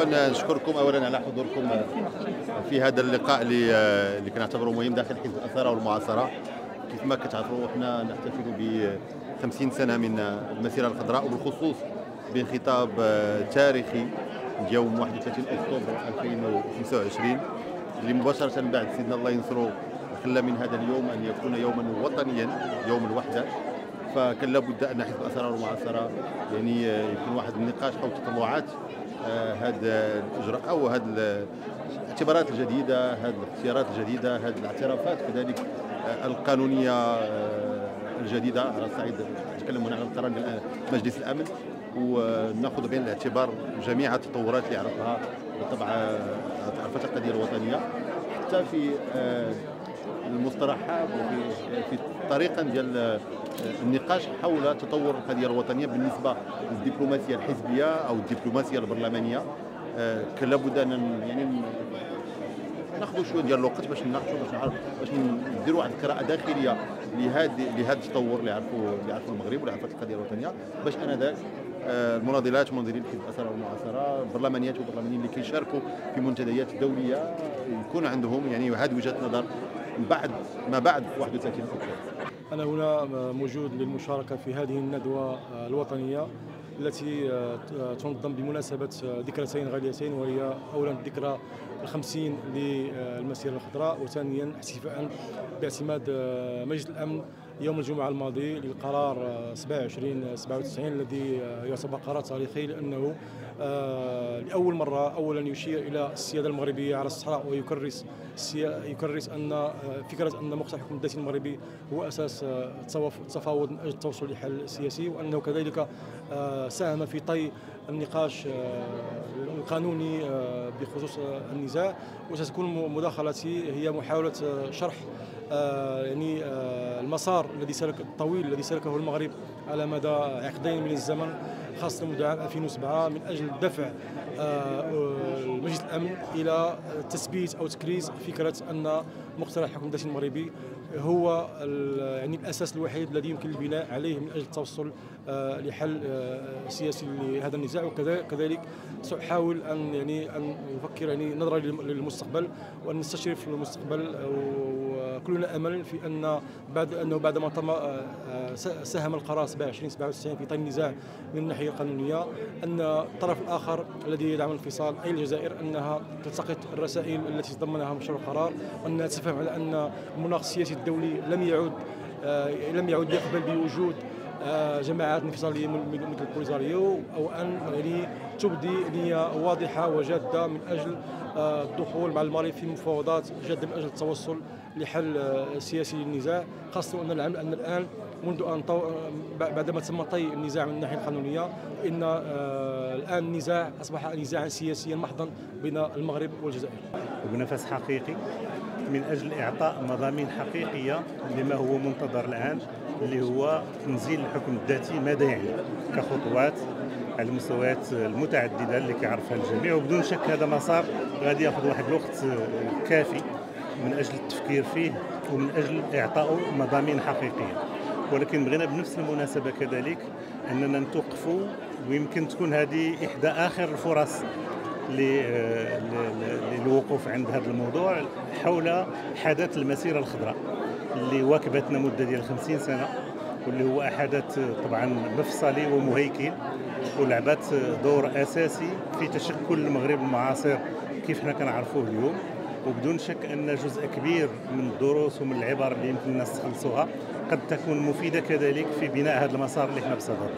الاخوان، نشكركم اولا على حضوركم في هذا اللقاء اللي كنعتبره مهم داخل حزب الاثاره والمعاصره. كيف ما كتعرفوا حنا نحتفل ب 50 سنه من المسيره الخضراء، وبالخصوص بخطاب تاريخي يوم 31 اكتوبر 2025 اللي مباشره بعد سيدنا الله ينصرو خلى من هذا اليوم ان يكون يوما وطنيا، يوم الوحده. فكان لابد ان حزب الاثاره والمعاصره يعني يكون واحد النقاش حول تطلعات هذا الاجراء او هذه الاعتبارات الجديده، هذه الاختيارات الجديده، هذه الاعترافات كذلك القانونيه الجديده على الصعيد. نتكلم هنا عن القرار ديال مجلس الامن، وناخذ بعين الاعتبار جميع التطورات اللي عرفها بالطبع عرفتها القضيه الوطنيه، حتى في المصطلحات وفي الطريقه ديال النقاش حول تطور القضيه الوطنيه بالنسبه للدبلوماسيه الحزبيه او الدبلوماسيه البرلمانيه. كان لابد ان يعني ناخذوا شويه ديال الوقت باش نناقشوا، باش نديروا واحد القراءه داخليه لهذا التطور اللي عرفوا المغرب واللي عرفت القضيه الوطنيه، باش انذاك المناضلات ومناضلين حزب الاثاره والمعاصره، البرلمانيات والبرلمانيين اللي كيشاركوا في منتديات دوليه يكون عندهم يعني هذه وجهه نظر بعد ما بعد 31 اكتوبر. أنا هنا موجود للمشاركة في هذه الندوة الوطنية التي تنظم بمناسبة ذكرتين غاليتين، وهي أولا الذكرى الخمسين للمسيرة الخضراء، وثانيا احتفاء باعتماد مجلس الأمن يوم الجمعة الماضي للقرار 2797 الذي يعتبر قرار تاريخي، لأنه لأول مرة أولا يشير إلى السيادة المغربية على الصحراء، ويكرس أن فكرة أن مقترح الحكم الذاتي المغربي هو أساس التفاوض من أجل التوصل لحل سياسي، وأنه كذلك ساهم في طي النقاش القانوني بخصوص النزاع. وستكون مداخلتي هي محاولة شرح يعني المسار الطويل الذي سلكه المغرب على مدى عقدين من الزمن، خاصة منذ عام 2007، من أجل دفع مجلس الأمن إلى تثبيت أو تكريس فكرة أن مقترح الحكم الذاتي المغربي هو يعني الأساس الوحيد الذي يمكن البناء عليه من أجل التوصل لحل سياسي لهذا النزاع. وكذلك سأحاول أن نفكر يعني نظرة للمستقبل، وأن نستشرف المستقبل، وكلنا أمل في أنه بعدما ساهم القرار 2797 في طي النزاع من الناحية القانونية، أن الطرف الآخر الذي يدعم الانفصال أي الجزائر أنها تلتقط الرسائل التي تضمنها مشروع القرار، وأنها تفهم على أن المناخ السياسي الدولي لم يعد يقبل بوجود جماعات انفصاليه مثل البوليزاريو، او ان يعني تبدي نيه واضحه وجاده من اجل الدخول مع المغرب في مفاوضات جاده من اجل التوصل لحل سياسي للنزاع، خاصه ان الان منذ ان بعدما تم طي النزاع من الناحيه القانونيه، ان الان النزاع اصبح نزاعا سياسيا محضا بين المغرب والجزائر. وبنفس حقيقي من اجل اعطاء مضامين حقيقيه لما هو منتظر الان، اللي هو تنزيل الحكم الذاتي. ماذا يعني كخطوات على المستويات المتعدده اللي كيعرفها الجميع، وبدون شك هذا مسار غادي ياخذ واحد الوقت كافي من اجل التفكير فيه ومن اجل اعطائه مضامين حقيقيه. ولكن بغينا بنفس المناسبه كذلك اننا نتوقفوا، ويمكن تكون هذه احدى اخر الفرص للوقوف عند هذا الموضوع حول حدث المسيره الخضراء اللي واكبتنا مده ديال 50 سنه، واللي هو حدث طبعا مفصلي ومهيكل، ولعبت دور اساسي في تشكل المغرب المعاصر كيف حنا كنعرفوه اليوم. وبدون شك ان جزء كبير من الدروس ومن العبر اللي يمكن الناس تخلصوها قد تكون مفيده كذلك في بناء هذا المسار اللي حنا بصدده.